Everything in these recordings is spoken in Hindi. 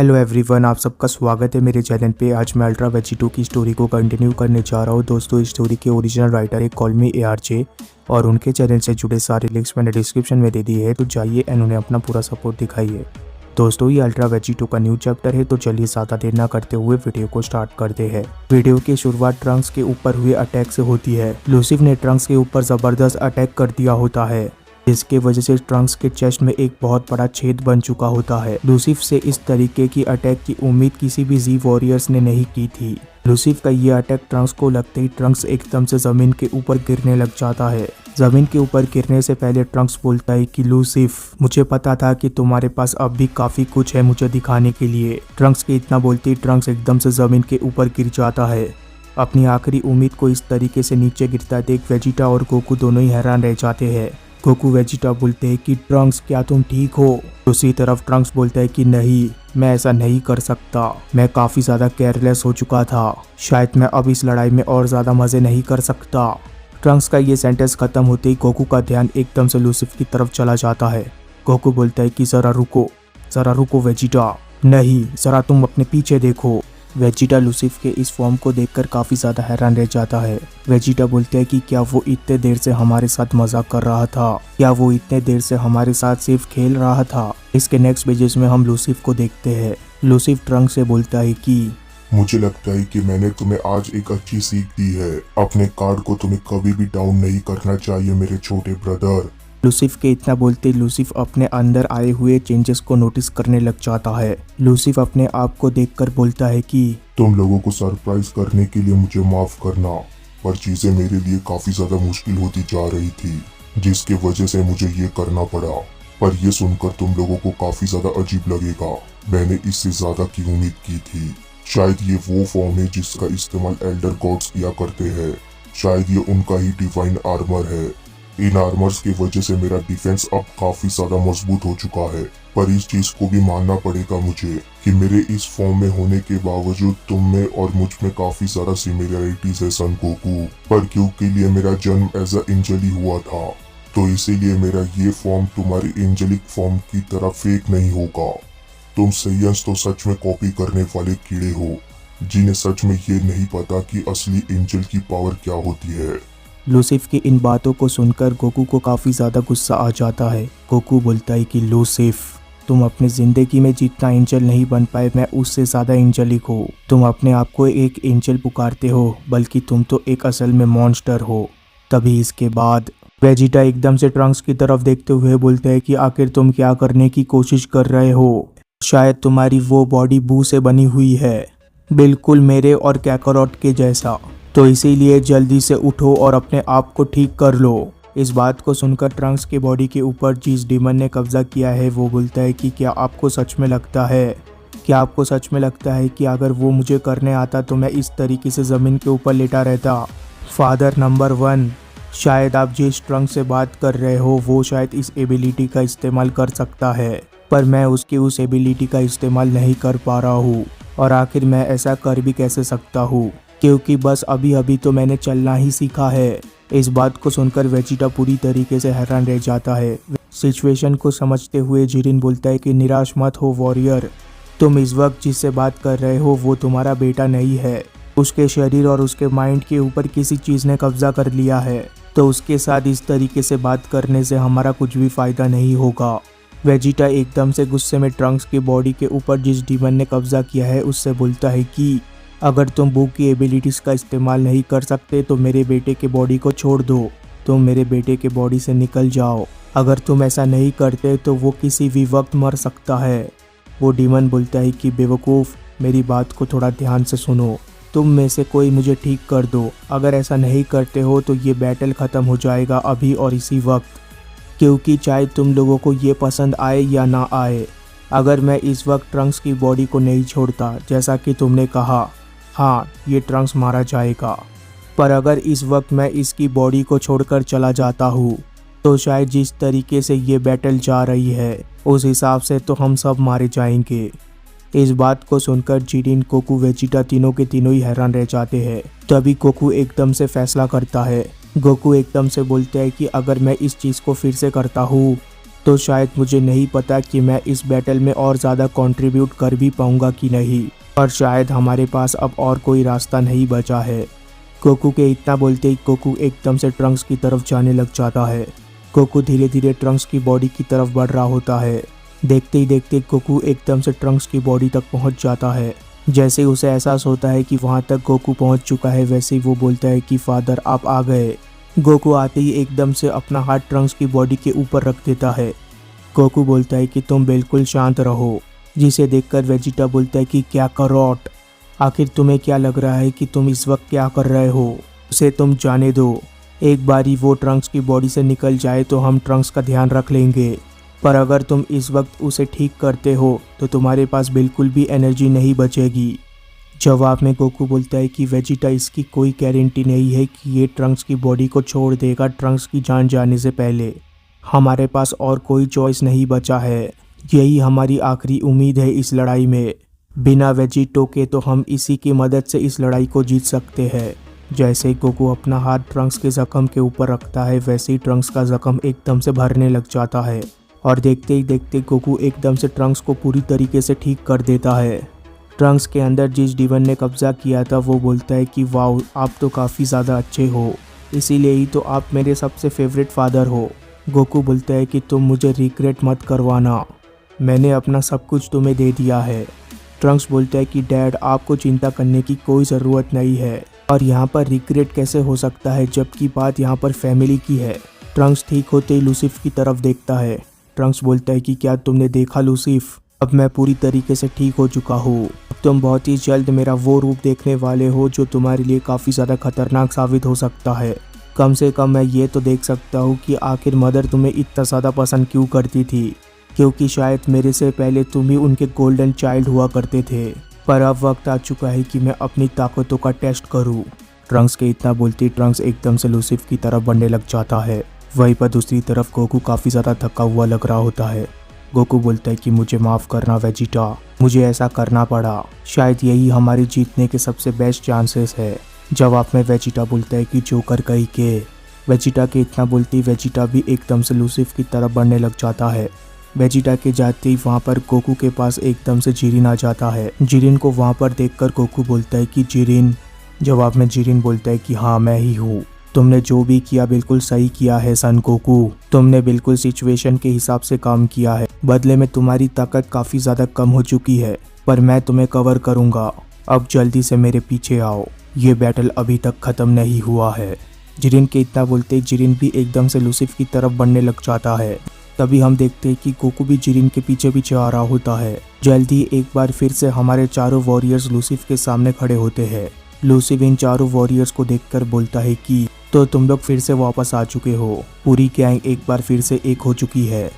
हेलो एवरीवन, आप सबका स्वागत है मेरे चैनल पे। आज मैं अल्ट्रा वेजिटो की स्टोरी को कंटिन्यू करने जा रहा हूँ। दोस्तों, इस स्टोरी के ओरिजिनल राइटर है कॉल मी ARJ और उनके चैनल से जुड़े सारे लिंक्स मैंने डिस्क्रिप्शन में दे दिए हैं, तो जाइए एंड उन्हें अपना पूरा सपोर्ट दिखाइए। दोस्तों, ये अल्ट्रा वेजिटो का न्यू चैप्टर है, तो चलिए ज़्यादा देर ना करते हुए वीडियो को स्टार्ट करते हैं। वीडियो की शुरुआत ट्रंक्स के ऊपर हुए अटैक से होती है। लूसिफ ने ट्रंक्स के ऊपर जबरदस्त अटैक कर दिया होता है, जिसके वजह से ट्रंक्स के चेस्ट में एक बहुत बड़ा छेद बन चुका होता है। लूसिफ से इस तरीके की अटैक की उम्मीद किसी भी जी वॉरियर्स ने नहीं की थी। लूसिफ का ये अटैक ट्रंक्स को लगते ही ट्रंक्स एकदम से जमीन के ऊपर गिरने लग जाता है। जमीन के ऊपर गिरने से पहले ट्रंक्स बोलता है कि लूसिफ, मुझे पता था कि तुम्हारे पास अब भी काफी कुछ है मुझे दिखाने के लिए। ट्रंक्स के इतना बोलते ही ट्रंक्स एकदम से जमीन के ऊपर गिर जाता है। अपनी आखिरी उम्मीद को इस तरीके से नीचे गिरता देख वेजिटा और गोकू दोनों ही हैरान रह जाते हैं। गोकू वेजिटा बोलते हैं कि ट्रंक्स, क्या तुम ठीक हो? दूसरी तरफ ट्रंक्स बोलता है कि नहीं, मैं ऐसा नहीं कर सकता। मैं काफी ज्यादा केयरलेस हो चुका था। शायद मैं अब इस लड़ाई में और ज्यादा मजे नहीं कर सकता। ट्रंक्स का ये सेंटेंस खत्म होते ही गोकू का ध्यान एकदम से लूसिफ की तरफ चला जाता है। गोकू बोलता है कि जरा रुको वेजिटा। नहीं, जरा तुम अपने पीछे देखो। वेजिटा लूसिफ के इस फॉर्म को देखकर काफी ज्यादा हैरान रह जाता है। वेजिटा बोलते हैं कि क्या वो इतने देर से हमारे साथ मजाक कर रहा था? क्या वो इतने देर से हमारे साथ सिर्फ खेल रहा था? इसके नेक्स्ट पेजेस में हम लूसिफ को देखते हैं। लूसिफ ट्रंक्स से बोलता है कि मुझे लगता है कि मैंने तुम्हें आज एक अच्छी सीख दी है। अपने कार्ड को तुम्हें कभी भी डाउन नहीं करना चाहिए मेरे छोटे ब्रदर। लूसिफ के इतना बोलते लूसिफ अपने अंदर आए हुए चेंजेस को नोटिस करने लग जाता है। लूसिफ अपने आप को देखकर बोलता है कि तुम लोगों को सरप्राइज करने के लिए मुझे माफ करना, पर चीजें मेरे लिए काफी ज्यादा मुश्किल होती जा रही थी, जिसकी वजह से मुझे ये करना पड़ा। पर ये सुनकर तुम लोगों को काफी ज्यादा अजीब लगेगा। मैंने इससे ज्यादा की उम्मीद की थी। शायद ये वो फॉर्म है जिसका इस्तेमाल एल्डर गॉड्स किया करते हैं। शायद ये उनका ही डिवाइन आर्मर है। इन आर्मर्स की वजह से मेरा डिफेंस अब काफी ज्यादा मजबूत हो चुका है। पर इस चीज को भी मानना पड़ेगा मुझे कि मेरे इस फॉर्म में होने के बावजूद तुम में और मुझ में काफी सारा सिमिलरिटीज है सन गोकू। पर क्योंकि लिए मेरा जन्म एज अ एंजल ही हुआ था, तो इसीलिए मेरा ये फॉर्म तुम्हारी एंजेलिक फॉर्म की तरह फेक नहीं होगा। तुम सैयंस तो सच में कॉपी करने वाले कीड़े हो, जिन्हें सच में ये नहीं पता कि असली एंजल की पावर क्या होती है। लूसिफ की इन बातों को सुनकर गोकू को काफी ज्यादा गुस्सा आ जाता है। गोकू बोलता है कि लूसिफ, तुम अपनी जिंदगी में जितना एंजल नहीं बन पाए, मैं उससे ज्यादा एंजलिक हो। तुम अपने आप को एक एंजल पुकारते हो, बल्कि तुम तो एक असल में मॉन्स्टर हो। तभी इसके बाद वेजिटा एकदम से ट्रंक्स की तरफ देखते हुए बोलते हैं कि आखिर तुम क्या करने की कोशिश कर रहे हो? शायद तुम्हारी वो बॉडी बू से बनी हुई है, बिल्कुल मेरे और कैकरॉट के जैसा। तो इसीलिए जल्दी से उठो और अपने आप को ठीक कर लो। इस बात को सुनकर ट्रंक्स के बॉडी के ऊपर जिस डीमन ने कब्जा किया है वो बोलता है कि क्या आपको सच में लगता है कि अगर वो मुझे करने आता तो मैं इस तरीके से ज़मीन के ऊपर लेटा रहता? फादर नंबर 1, शायद आप जिस ट्रंक्स से बात कर रहे हो वो शायद इस एबिलिटी का इस्तेमाल कर सकता है, पर मैं उसकी उस एबिलिटी का इस्तेमाल नहीं कर पा रहा हूँ। और आखिर मैं ऐसा कर भी कैसे सकता हूँ, क्योंकि बस अभी अभी तो मैंने चलना ही सीखा है। इस बात को सुनकर वेजिटा पूरी तरीके से हैरान रह जाता है। सिचुएशन को समझते हुए जिरिन बोलता है कि निराश मत हो वॉरियर, तुम इस वक्त जिससे बात कर रहे हो वो तुम्हारा बेटा नहीं है। उसके शरीर और उसके माइंड के ऊपर किसी चीज़ ने कब्जा कर लिया है, तो उसके साथ इस तरीके से बात करने से हमारा कुछ भी फायदा नहीं होगा। वेजिटा एकदम से गुस्से में ट्रंक्स की बॉडी के ऊपर जिस डीमन ने कब्जा किया है उससे बोलता है कि अगर तुम बू की एबिलिटीज का इस्तेमाल नहीं कर सकते तो मेरे बेटे के बॉडी को छोड़ दो। तुम मेरे बेटे के बॉडी से निकल जाओ। अगर तुम ऐसा नहीं करते तो वो किसी भी वक्त मर सकता है। वो डीमन बोलता है कि बेवकूफ़, मेरी बात को थोड़ा ध्यान से सुनो। तुम में से कोई मुझे ठीक कर दो। अगर ऐसा नहीं करते हो तो ये बैटल ख़त्म हो जाएगा अभी और इसी वक्त, क्योंकि चाहे तुम लोगों को ये पसंद आए या ना आए, अगर मैं इस वक्त ट्रंक्स की बॉडी को नहीं छोड़ता जैसा कि तुमने कहा, हाँ ये ट्रंक्स मारा जाएगा। पर अगर इस वक्त मैं इसकी बॉडी को छोड़कर चला जाता हूँ तो शायद जिस तरीके से ये बैटल जा रही है उस हिसाब से तो हम सब मारे जाएंगे। इस बात को सुनकर जिरिन, गोकू, वेजिटा तीनों के तीनों ही हैरान रह जाते हैं। तभी गोकू एकदम से फैसला करता है। गोकू एकदम से बोलते हैं कि अगर मैं इस चीज़ को फिर से करता हूँ तो शायद मुझे नहीं पता कि मैं इस बैटल में और ज़्यादा कंट्रीब्यूट कर भी पाऊंगा कि नहीं, और शायद हमारे पास अब और कोई रास्ता नहीं बचा है। गोकू के इतना बोलते ही गोकू एकदम से ट्रंक्स की तरफ जाने लग जाता है। गोकू धीरे धीरे ट्रंक्स की बॉडी की तरफ बढ़ रहा होता है। देखते ही देखते गोकू एकदम से ट्रंक्स की बॉडी तक पहुंच जाता है। जैसे ही उसे एहसास होता है कि वहां तक गोकू पहुंच चुका है, वैसे ही वो बोलता है कि फादर आप आ गए। गोकू आते ही एकदम से अपना हाथ ट्रंक्स की बॉडी के ऊपर रख देता है। गोकू बोलता है कि तुम बिल्कुल शांत रहो, जिसे देखकर वेजिटा बोलता है कि क्या करोट, आखिर तुम्हें क्या लग रहा है कि तुम इस वक्त क्या कर रहे हो, उसे तुम जाने दो। एक बारी वो ट्रंक्स की बॉडी से निकल जाए तो हम ट्रंक्स का ध्यान रख लेंगे, पर अगर तुम इस वक्त उसे ठीक करते हो तो तुम्हारे पास बिल्कुल भी एनर्जी नहीं बचेगी। जवाब में गोकू बोलता है कि वेजिटा इसकी कोई गारंटी नहीं है कि ये ट्रंक्स की बॉडी को छोड़ देगा ट्रंक्स की जान जाने से पहले। हमारे पास और कोई चॉइस नहीं बचा है, यही हमारी आखिरी उम्मीद है इस लड़ाई में। बिना वेजिटो के तो हम इसी की मदद से इस लड़ाई को जीत सकते हैं। जैसे ही गोकू अपना हाथ ट्रंक्स के जख्म के ऊपर रखता है, वैसे ही ट्रंक्स का जख्म एकदम से भरने लग जाता है, और देखते ही देखते गोकू एकदम से ट्रंक्स को पूरी तरीके से ठीक कर देता है। ट्रंक्स के अंदर जिस डीवन ने कब्जा किया था वो बोलता है कि वाओ, आप तो काफ़ी ज़्यादा अच्छे हो, इसीलिए ही तो आप मेरे सबसे फेवरेट फादर हो। गोकू बोलता है कि तुम मुझे रिग्रेट मत करवाना, मैंने अपना सब कुछ तुम्हें दे दिया है। ट्रंक्स बोलता है कि डैड, आपको चिंता करने की कोई ज़रूरत नहीं है, और यहाँ पर रिग्रेट कैसे हो सकता है जबकि बात यहाँ पर फैमिली की है। ट्रंक्स ठीक होते ही लूसिफ की तरफ देखता है। ट्रंक्स बोलता है कि क्या तुमने देखा लूसिफ, अब मैं पूरी तरीके से ठीक हो चुका हूँ। अब तुम बहुत ही जल्द मेरा वो रूप देखने वाले हो जो तुम्हारे लिए काफ़ी ज़्यादा खतरनाक साबित हो सकता है। कम से कम मैं ये तो देख सकता हूँ कि आखिर मदर तुम्हें इतना ज़्यादा पसंद क्यों करती थी, क्योंकि शायद मेरे से पहले तुम ही उनके गोल्डन चाइल्ड हुआ करते थे। पर अब वक्त आ चुका है कि मैं अपनी ताकतों का टेस्ट करूँ। ट्रंक्स के इतना बोलते ही ट्रंक्स एकदम से लूसिफ की तरफ बढ़ने लग जाता है। वहीं पर दूसरी तरफ गोकू काफ़ी ज़्यादा थका हुआ लग रहा होता है। गोकू बोलता है कि मुझे माफ़ करना वेजिटा, मुझे ऐसा करना पड़ा, शायद यही हमारे जीतने के सबसे बेस्ट चांसेस है। जवाब में वेजिटा बोलता है कि जोकर कहीं के। वेजिटा के इतना बोलते ही वेजिटा भी एकदम से लूसिफ की तरफ बढ़ने लग जाता है। वेजिटा के जाते ही वहाँ पर गोकू के पास एकदम से जिरिन आ जाता है। जिरिन को वहाँ पर देखकर गोकू बोलता है कि जिरिन। जवाब में जिरिन बोलता है कि हाँ, मैं ही हूँ, तुमने जो भी किया बिल्कुल सही किया है सन गोकू, तुमने बिल्कुल सिचुएशन के हिसाब से काम किया है। बदले में तुम्हारी ताकत काफ़ी ज़्यादा कम हो चुकी है, पर मैं तुम्हें कवर करूँगा। अब जल्दी से मेरे पीछे आओ, ये बैटल अभी तक ख़त्म नहीं हुआ है। जिरिन के इतना बोलते ही जिरिन भी एकदम से लूसिफ की तरफ बढ़ने लग जाता है। तभी हम देखते हैं कि गोकू भी जिरिन के पीछे पीछे आ रहा होता है। जल्दी एक बार फिर से हमारे चारों वॉरियर्स लूसिफ के सामने खड़े होते हैं। लूसिफ इन चारों वॉरियर्स को देखकर बोलता है कि तो तुम लोग फिर से वापस आ चुके हो, पूरी गैंग एक बार फिर से एक हो चुकी है,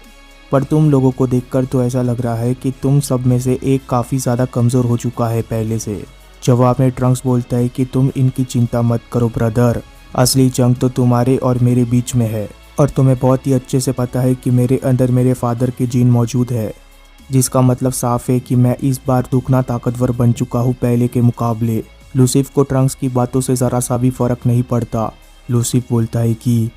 पर तुम लोगों को देखकर तो ऐसा लग रहा है कि तुम सब में से एक काफ़ी ज़्यादा कमज़ोर हो चुका है पहले से। जवाब में ट्रंक्स बोलता है कि तुम इनकी चिंता मत करो ब्रदर, असली जंग तो तुम्हारे और मेरे बीच में है, और तुम्हें बहुत ही अच्छे से पता है कि मेरे अंदर मेरे फादर की जीन मौजूद है, जिसका मतलब साफ है कि मैं इस बार दुगना ताकतवर बन चुका हूँ पहले के मुकाबले। लूसिफ को ट्रंक्स की बातों से ज़रा सा भी फ़र्क नहीं पड़ता। लूसिफ बोलता है कि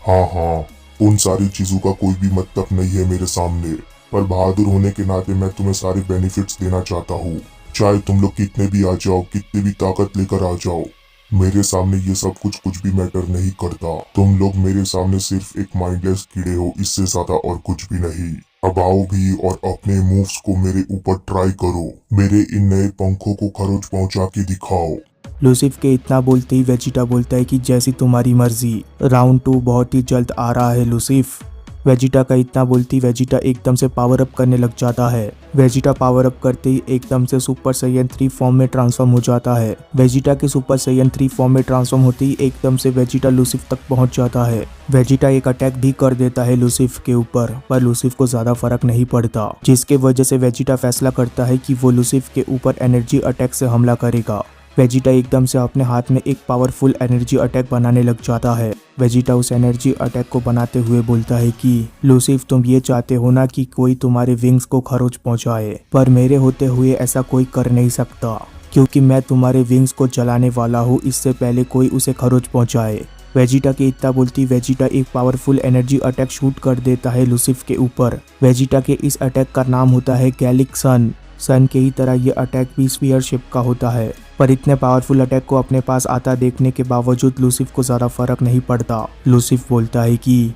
हाँ, उन सारी चीजों का कोई भी मतलब नहीं है मेरे सामने, पर बहादुर होने के नाते मैं तुम्हें सारे बेनिफिट्स देना चाहता हूँ। चाहे तुम लोग कितने भी आ जाओ, कितने भी ताकत लेकर आ जाओ, मेरे सामने ये सब कुछ भी मैटर नहीं करता। तुम लोग मेरे सामने सिर्फ एक माइंडलेस कीड़े हो, इससे ज्यादा और कुछ भी नहीं। अब आओ भी और अपने मूव्स को मेरे ऊपर ट्राई करो, मेरे इन नए पंखों को खरोच पहुंचा के दिखाओ। लूसिफ के इतना बोलते ही वेजिटा बोलता है कि जैसी तुम्हारी मर्जी, राउंड 2 बहुत ही जल्द आ रहा है लूसिफ। वेजिटा का इतना बोलती वेजिटा एकदम से पावर अप करने लग जाता है। वेजिटा पावर अप करते ही एकदम से सुपर सैयन 3 फॉर्म में ट्रांसफॉर्म हो जाता है। वेजिटा के सुपर सैयन 3 फॉर्म में ट्रांसफॉर्म होते ही एकदम से वेजिटा लूसिफ तक पहुंच जाता है। वेजिटा एक अटैक भी कर देता है लूसिफ के ऊपर, पर लूसिफ को ज्यादा फर्क नहीं पड़ता, जिसके वजह से वेजिटा फैसला करता है कि वो लूसिफ के ऊपर एनर्जी अटैक से हमला करेगा। वेजिटा एकदम से अपने हाथ में एक पावरफुल एनर्जी अटैक बनाने लग जाता है। वेजिटा उस एनर्जी अटैक को बनाते हुए बोलता है कि लूसिफ, तुम ये चाहते हो ना कि कोई तुम्हारे विंग्स को खरोच पहुंचाए, पर मेरे होते हुए ऐसा कोई कर नहीं सकता, क्योंकि मैं तुम्हारे विंग्स को जलाने वाला हूँ इससे पहले कोई उसे खरोच पहुंचाए। वेजिटा के इतना बोलती वेजिटा एक पावरफुल एनर्जी अटैक शूट कर देता है लूसिफ के ऊपर। वेजिटा के इस अटैक का नाम होता है गैलिक सन। सन के ही तरह ये अटैक भी स्फीयर शेप का होता है, पर इतने पावरफुल अटैक को अपने पास आता देखने के बावजूद लूसिफ को ज्यादा फर्क नहीं पड़ता। लूसिफ बोलता है कि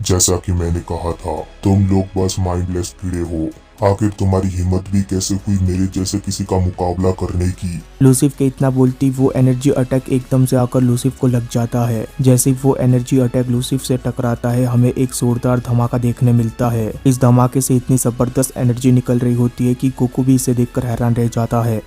जैसा कि मैंने कहा था, तुम लोग बस माइंडलेस कीड़े हो। आखिर तुम्हारी हिम्मत भी कैसे हुई मेरे जैसे किसी का मुकाबला करने की। लूसिफ के इतना बोलती वो एनर्जी अटैक एकदम से आकर लूसिफ को लग जाता है। जैसे ही वो एनर्जी अटैक लूसिफ से टकराता है, हमें एक जोरदार धमाका देखने मिलता है। इस धमाके से इतनी जबरदस्त एनर्जी निकल रही होती है कि गोकू भी इसे देखकर हैरान रह जाता है।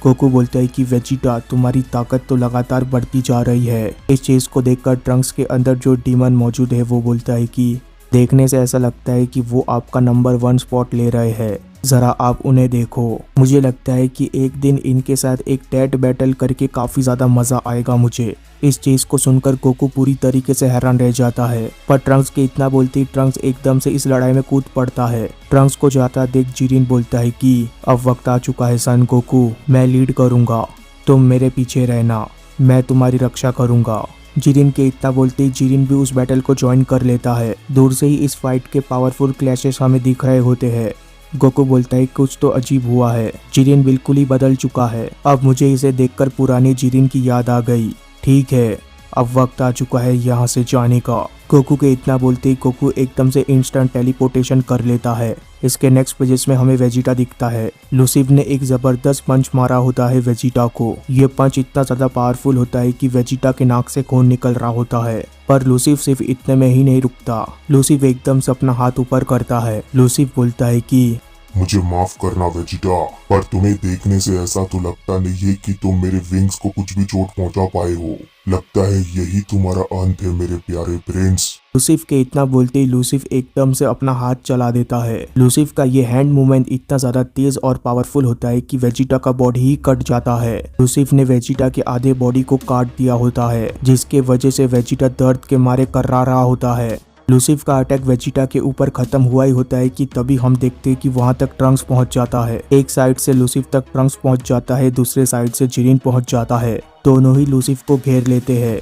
गोकू बोलता है कि वेजिटा, तुम्हारी ताकत तो लगातार बढ़ती जा रही है। इस चीज को देखकर ट्रंक्स के अंदर जो डीमन मौजूद है वो बोलता है कि देखने से ऐसा लगता है कि वो आपका नंबर 1 स्पॉट ले रहे हैं, जरा आप उन्हें देखो। मुझे लगता है कि एक दिन इनके साथ एक डेथ बैटल करके काफी ज्यादा मजा आएगा मुझे। इस चीज को सुनकर गोकू पूरी तरीके से हैरान रह जाता है, पर ट्रंक्स के इतना बोलते ट्रंक्स एकदम से इस लड़ाई में कूद पड़ता है। ट्रंक्स को जाता देख जिरिन बोलता है कि अब वक्त आ चुका है सन गोकू, मैं लीड करूंगा, तुम मेरे पीछे रहना, मैं तुम्हारी रक्षा करूंगा। जिरिन के इतना बोलते ही जिरिन भी उस बैटल को ज्वाइन कर लेता है। दूर से ही इस फाइट के पावरफुल क्लैशेस हमें दिख रहे होते हैं। गोकू बोलता है कुछ तो अजीब हुआ है, जिरिन बिल्कुल ही बदल चुका है। अब मुझे इसे देखकर पुरानी जिरिन की याद आ गई। ठीक है, अब वक्त आ चुका है यहाँ से जाने का। गोकू के इतना बोलते ही गोकू एकदम से इंस्टेंट टेलीपोर्टेशन कर लेता है। इसके नेक्स्ट पेजेस में हमें वेजिटा दिखता है। लूसिफ ने एक जबरदस्त पंच मारा होता है वेजिटा को। ये पंच इतना ज्यादा पावरफुल होता है कि वेजिटा के नाक से खून निकल रहा होता है, पर लूसिफ सिर्फ इतने में ही नहीं रुकता। लूसिफ एकदम से अपना हाथ ऊपर करता है। लूसिफ बोलता है कि मुझे माफ करना वेजिटा, पर तुम्हें देखने से ऐसा तो लगता नहीं है कि तुम मेरे विंग्स को कुछ भी चोट पहुंचा पाए हो। लगता है यही तुम्हारा अंत है मेरे प्यारे प्रिंस। लूसिफ के इतना बोलते ही लूसिफ एकदम से अपना हाथ चला देता है। लूसिफ का ये हैंड मूवमेंट इतना ज्यादा तेज और पावरफुल होता है कि वेजिटा का बॉडी ही कट जाता है। लूसिफ ने वेजिटा के आधे बॉडी को काट दिया होता है, जिसके वजह से वेजिटा दर्द के मारे कर्रा रहा होता है। लूसिफ का अटैक वेजिटा के ऊपर खत्म हुआ ही होता है कि तभी हम देखते हैं कि वहां तक ट्रंक्स पहुंच जाता है। एक साइड से लूसिफ तक ट्रंक्स पहुंच जाता है, दूसरे साइड से जिरिन पहुंच जाता है। दोनों ही लूसिफ को घेर लेते हैं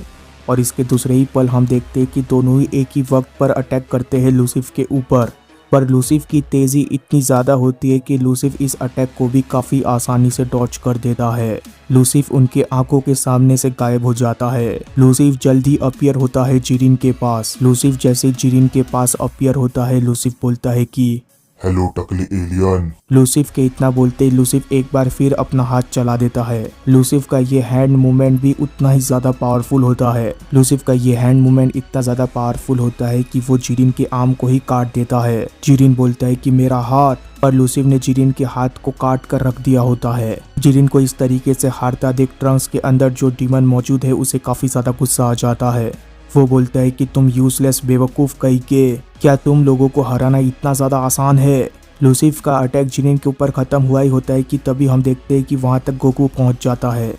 और इसके दूसरे ही पल हम देखते हैं कि दोनों ही एक ही वक्त पर अटैक करते हैं लूसिफ के ऊपर। पर लूसिफ की तेजी इतनी ज्यादा होती है कि लूसिफ इस अटैक को भी काफी आसानी से डॉच कर देता है। लूसिफ उनके आंखों के सामने से गायब हो जाता है। लूसिफ जल्दी अपीयर होता है जिरिन के पास। लूसिफ जैसे जिरिन के पास अपीयर होता है, लूसिफ बोलता है कि हेलो टकले एलियन। लूसिफ के इतना बोलते ही लूसिफ एक बार फिर अपना हाथ चला देता है। लूसिफ का ये हैंड मूवमेंट भी उतना ही ज्यादा पावरफुल होता है। लूसिफ का ये हैंड मूवमेंट इतना ज्यादा पावरफुल होता है कि वो जिरिन के आर्म को ही काट देता है। जिरिन बोलता है कि मेरा हाथ, पर लूसिफ ने जिरिन के हाथ को काट कर रख दिया होता है। जिरिन को इस तरीके से हारता देख ट्रंक्स के अंदर जो डीमन मौजूद है उसे काफी ज्यादा गुस्सा आ जाता है। वो बोलता है कि तुम यूजलेस बेवकूफ कहीं के, क्या तुम लोगों को हराना इतना ज्यादा आसान है। लूसिफ का अटैक जिरिन के ऊपर खत्म हुआ ही होता है कि तभी हम देखते हैं कि वहां तक गोकू पहुंच जाता है।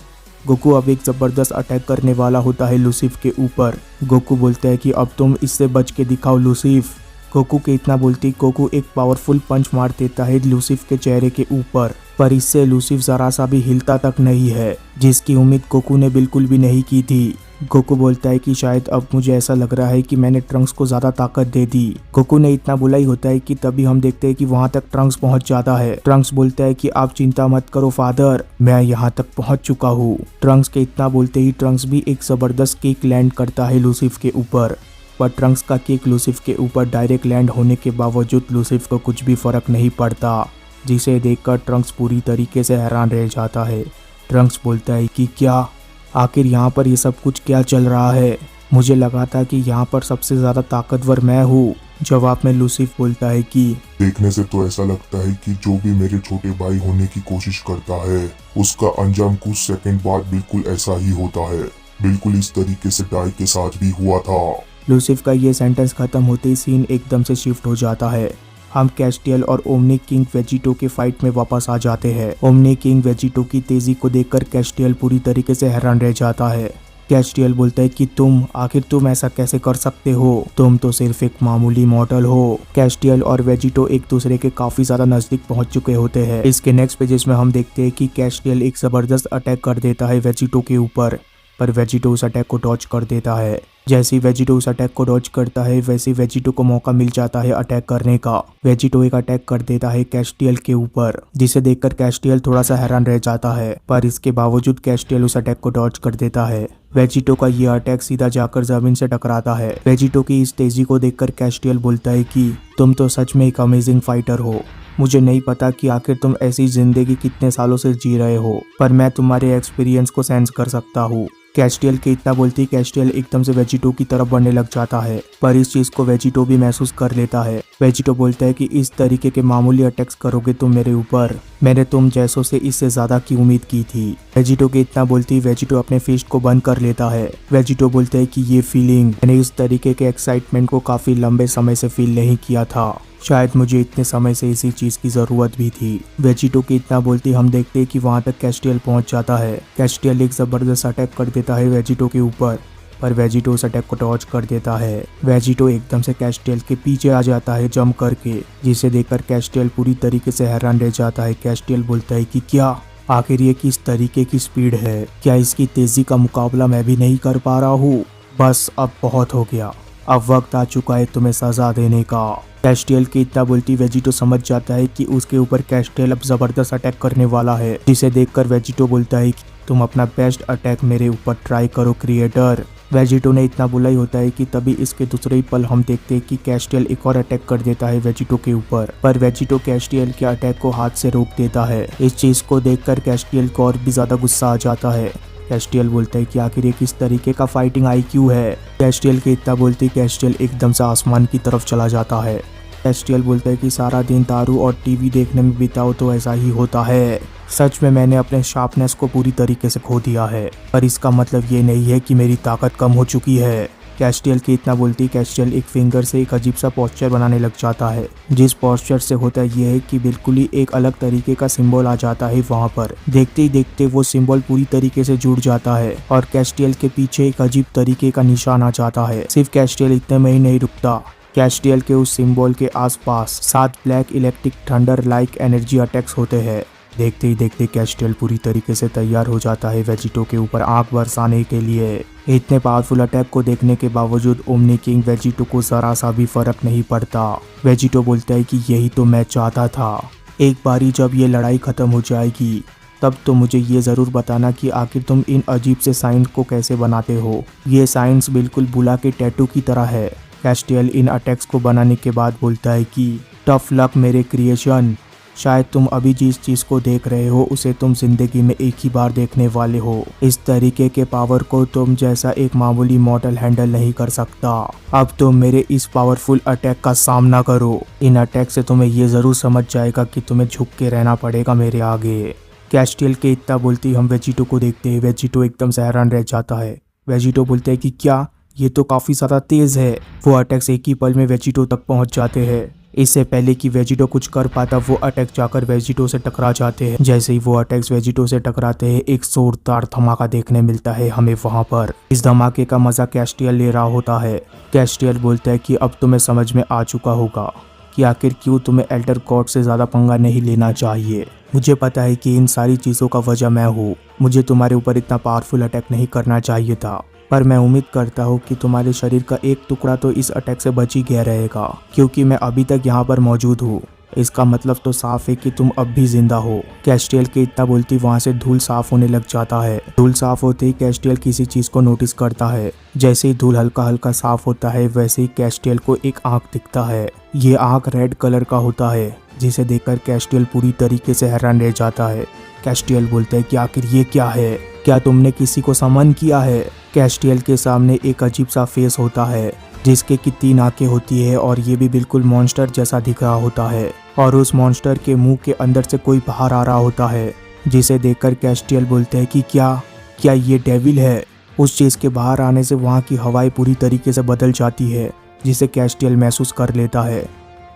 गोकू अब एक जबरदस्त अटैक करने वाला होता है लूसिफ के ऊपर। गोकू बोलता है कि अब तुम इससे बच के दिखाओ लूसिफ। गोकू के इतना बोलती गोकू एक पावरफुल पंच मार देता है लूसिफ के चेहरे के ऊपर, पर इससे लूसिफ जरा सा भी हिलता तक नहीं है, जिसकी उम्मीद गोकू ने बिल्कुल भी नहीं की थी। गोकू बोलता है कि शायद अब मुझे ऐसा लग रहा है कि मैंने ट्रंक्स को ज्यादा ताकत दे दी। गोकू ने इतना बोला ही होता है कि तभी हम देखते हैं कि वहां तक ट्रंक्स पहुंच जाता है। ट्रंक्स बोलता है कि आप चिंता मत करो फादर, मैं यहां तक पहुंच चुका हूँ। ट्रंक्स के इतना बोलते ही ट्रंक्स भी एक जबरदस्त किक लैंड करता है लूसिफ के ऊपर, पर ट्रंक्स का किक लूसिफ के ऊपर डायरेक्ट लैंड होने के बावजूद लूसिफ को कुछ भी फर्क नहीं पड़ता, जिसे देखकर ट्रंक्स पूरी तरीके से हैरान रह जाता है। ट्रंक्स बोलता है कि क्या आखिर यहाँ पर ये सब कुछ क्या चल रहा है, मुझे लगा था कि यहाँ पर सबसे ज्यादा ताकतवर मैं हूँ। जवाब में लूसिफ बोलता है कि देखने से तो ऐसा लगता है कि जो भी मेरे छोटे भाई होने की कोशिश करता है उसका अंजाम कुछ सेकंड बाद बिल्कुल ऐसा ही होता है। बिल्कुल इस तरीके से डाई के साथ भी हुआ था। लूसिफ का ये सेंटेंस खत्म होते ही सीन एकदम से शिफ्ट हो जाता है। हम कैस्टियल और ओमनी किंग वेजिटो के फाइट में वापस आ जाते हैं। ओमनी किंग वेजिटो की तेजी को देखकर कैस्टियल पूरी तरीके से हैरान रह जाता है। कैस्टियल बोलता है कि आखिर तुम ऐसा कैसे कर सकते हो, तुम तो सिर्फ एक मामूली मॉडल हो। कैस्टियल और वेजिटो एक दूसरे के काफी ज्यादा नजदीक पहुंच चुके होते हैं। इसके नेक्स्ट पेजेस में हम देखते हैं कि कैस्टियल एक जबरदस्त अटैक कर देता है वेजिटो के ऊपर, पर वेजिटो उस अटैक को डॉज कर देता है। जैसे ही वेजिटो उस अटैक को डॉज करता है वैसे ही वेजिटो को मौका मिल जाता है अटैक करने का। वेजिटो एक अटैक कर देता है कैस्टियल के ऊपर, जिसे देखकर कैस्टियल थोड़ा सा हैरान रह जाता है, पर इसके बावजूद कैस्टियल उस अटैक को डॉज कर देता है। वेजिटो का ये अटैक सीधा जाकर जमीन से टकराता है। वेजिटो की इस तेजी को देखकर कैस्टियल बोलता है कि तुम तो सच में एक अमेजिंग फाइटर हो। मुझे नहीं पता कि आखिर तुम ऐसी जिंदगी कितने सालों से जी रहे हो, पर मैं तुम्हारे एक्सपीरियंस को सेंस कर सकता हूँ। कैस्टियल के इतना बोलती कैस्टियल एकदम से वेजिटो की तरफ बढ़ने लग जाता है, पर इस चीज को वेजिटो भी महसूस कर लेता है। वेजिटो बोलता है कि इस तरीके के मामूली अटैक्स करोगे तुम मेरे ऊपर, मैंने तुम जैसों से इससे ज्यादा की उम्मीद की थी। वेजिटो के इतना बोलती वेजिटो अपने फिस्ट को बंद कर लेता है। वेजिटो बोलता है कि ये फीलिंग, मैंने इस तरीके के एक्साइटमेंट को काफी लंबे समय से फील नहीं किया था, शायद मुझे इतने समय से इसी चीज की जरूरत भी थी। वेजिटो की इतना बोलती हम देखते हैं कि वहां तक कैस्टियल पहुंच जाता है। कैस्टियल एक जबरदस्त अटैक कर देता है वेजिटो के ऊपर, पर वेजिटो उस अटैक को डॉज कर देता है। वेजिटो एकदम से कैस्टियल के पीछे आ जाता है जंप करके, जिसे देखकर कैस्टियल पूरी तरीके से हैरान रह जाता है। कैस्टियल बोलता है कि क्या आखिर ये किस तरीके की स्पीड है, क्या इसकी तेजी का मुकाबला मैं भी नहीं कर पा रहा हूँ। बस अब बहुत हो गया, अब वक्त आ चुका है तुम्हें सजा देने का। कैस्टियल की इतना बोलती वेजिटो समझ जाता है कि उसके ऊपर कैस्टियल अब जबरदस्त अटैक करने वाला है, जिसे देखकर वेजिटो बोलता है कि तुम अपना बेस्ट अटैक मेरे ऊपर ट्राई करो क्रिएटर। वेजिटो ने इतना बोला ही होता है कि तभी इसके दूसरे ही पल हम देखते हैं कि कैस्टियल एक और अटैक कर देता है वेजिटो के ऊपर, पर वेजिटो कैस्टियल के अटैक को हाथ से रोक देता है। इस चीज को देखकर कैस्टियल को और भी ज्यादा गुस्सा आ जाता है। कैस्टियल बोलता है कि आखिर ये किस तरीके का फाइटिंग IQ है। कैस्टियल के इतना बोलती कैस्टियल एकदम से आसमान की तरफ चला जाता है। कैस्टियल बोलता है कि सारा दिन दारू और टीवी देखने में बिताओ तो ऐसा ही होता है। सच में मैंने अपने शार्पनेस को पूरी तरीके से खो दिया है, पर इसका मतलब ये नहीं है कि मेरी ताकत कम हो चुकी है। कैस्टियल की इतना बोलती कैस्टियल एक फिंगर से एक अजीब सा पोस्चर बनाने लग जाता है, जिस पोस्चर से होता यह है कि बिल्कुल ही एक अलग तरीके का सिंबल आ जाता है वहां पर। देखते ही देखते वो सिंबल पूरी तरीके से जुड़ जाता है और कैस्टियल के पीछे एक अजीब तरीके का निशान आ जाता है। सिर्फ कैस्टियल इतने में ही नहीं रुकता, कैस्टियल के उस सिंबल के आसपास 7 black electric thunder like energy attacks होते हैं। देखते ही देखते कैस्टियल पूरी तरीके से तैयार हो जाता है वेजिटो के ऊपर आग बरसाने के लिए। इतने पावरफुल अटैक को देखने के बावजूद ओमनी किंग वेजिटो को जरा सा भी फर्क नहीं पड़ता। वेजिटो बोलता है कि यही तो मैं चाहता था। एक बारी जब ये लड़ाई खत्म हो जाएगी तब तो मुझे ये जरूर बताना कि आखिर तुम इन अजीब से साइंस को कैसे बनाते हो। ये साइंस बिल्कुल बुला के टैटू की तरह है। कैस्टियल इन अटैक्स को बनाने के बाद बोलता है कि टफ लक मेरे क्रिएशन, शायद तुम अभी जिस चीज को देख रहे हो उसे तुम जिंदगी में एक ही बार देखने वाले हो। इस तरीके के पावर को तुम जैसा एक मामूली मॉडल हैंडल नहीं कर सकता। अब तुम मेरे इस पावरफुल अटैक का सामना करो। इन अटैक से तुम्हें ये जरूर समझ जाएगा कि तुम्हें झुक के रहना पड़ेगा मेरे आगे। कैस्टियल के इतना बोलती हम वेजिटो को देखते हैं। वेजिटो एकदम से हैरान रह जाता है। वेजिटो बोलते हैं कि क्या ये तो काफी ज्यादा तेज है। वो अटैक्स एक ही पल में वेजिटो तक पहुंच जाते हैं। इससे पहले कि वेजिटो कुछ कर पाता वो अटैक जाकर वेजिटो से टकरा जाते हैं। जैसे ही वो अटैक्स वेजिटो से टकराते हैं एक जोरदार धमाका देखने मिलता है हमें वहां पर। इस धमाके का मजा कैस्टियल ले रहा होता है। कैस्टियल बोलता है कि अब तुम्हें समझ में आ चुका होगा कि आखिर क्यों तुम्हें एल्डर गॉड से ज्यादा पंगा नहीं लेना चाहिए। मुझे पता है कि इन सारी चीजों का वजह मैं हूँ। मुझे तुम्हारे ऊपर इतना पावरफुल अटैक नहीं करना चाहिए था, पर मैं उम्मीद करता हूँ कि तुम्हारे शरीर का एक टुकड़ा तो इस अटैक से बच ही गया रहेगा, क्योंकि मैं अभी तक यहाँ पर मौजूद हूँ। इसका मतलब तो साफ है कि तुम अब भी जिंदा हो। कैस्टियल के इतना बोलती वहाँ से धूल साफ होने लग जाता है। धूल साफ होते ही कैस्टियल किसी चीज को नोटिस करता है। जैसे ही धूल हल्का हल्का साफ होता है वैसे ही कैस्टियल को एक आंख दिखता है। ये आंख रेड कलर का होता है, जिसे देखकर कैस्टियल पूरी तरीके से हैरान रह जाता है। कैस्टियल बोलता है कि आखिर ये क्या है, क्या तुमने किसी को समन किया है। कैस्टियल के सामने एक अजीब सा फेस होता है जिसके की 3 आंखें होती है और ये भी बिल्कुल मॉन्स्टर जैसा दिख रहा होता है और उस मॉन्स्टर के मुंह के अंदर से कोई बाहर आ रहा होता है, जिसे देखकर कैस्टियल बोलते हैं कि क्या ये डेविल है। उस चीज के बाहर आने से वहाँ की हवाएं पूरी तरीके से बदल जाती है, जिसे कैस्टियल महसूस कर लेता है।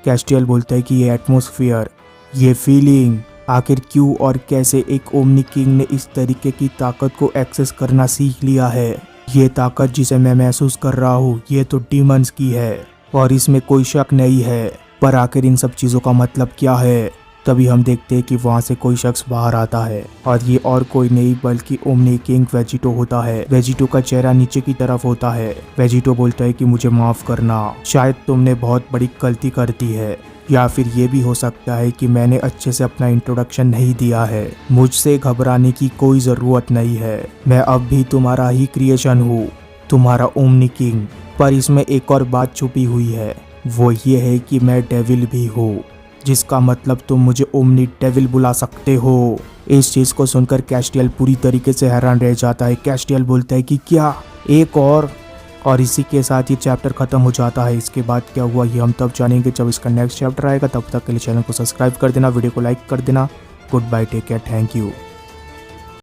कैस्टियल बोलता है कि ये एटमॉस्फेयर, ये फीलिंग, आखिर क्यों और कैसे एक ओमनी किंग ने इस तरीके की ताकत को एक्सेस करना सीख लिया है। ये ताकत जिसे मैं महसूस कर रहा हूँ ये तो डीमंस की है और इसमें कोई शक नहीं है, पर आखिर इन सब चीजों का मतलब क्या है। तभी हम देखते हैं कि वहाँ से कोई शख्स बाहर आता है और ये और कोई नहीं बल्कि ओमनी किंग वेजिटो होता है। वेजिटो का चेहरा नीचे की तरफ होता है। वेजिटो बोलता है कि मुझे माफ करना, शायद तुमने बहुत बड़ी गलती कर दी है, या फिर ये भी हो सकता है कि मैंने अच्छे से अपना इंट्रोडक्शन नहीं दिया है। मुझसे घबराने की कोई ज़रूरत नहीं है, मैं अब भी तुम्हारा ही क्रिएशन हूँ, तुम्हारा ओमनी किंग। पर इसमें एक और बात छुपी हुई है, वो ये है कि मैं डेविल भी हूँ, जिसका मतलब तुम मुझे ओमनी डेविल बुला सकते हो। इस चीज़ को सुनकर कैस्टियल पूरी तरीके से हैरान रह जाता है। कैस्टियल बोलता है कि क्या एक और इसी के साथ ये चैप्टर खत्म हो जाता है। इसके बाद क्या हुआ ये हम तब जानेंगे जब इसका नेक्स्ट चैप्टर आएगा। तब तक के लिए चैनल को सब्सक्राइब कर देना, वीडियो को लाइक कर देना। Goodbye, take care, thank you.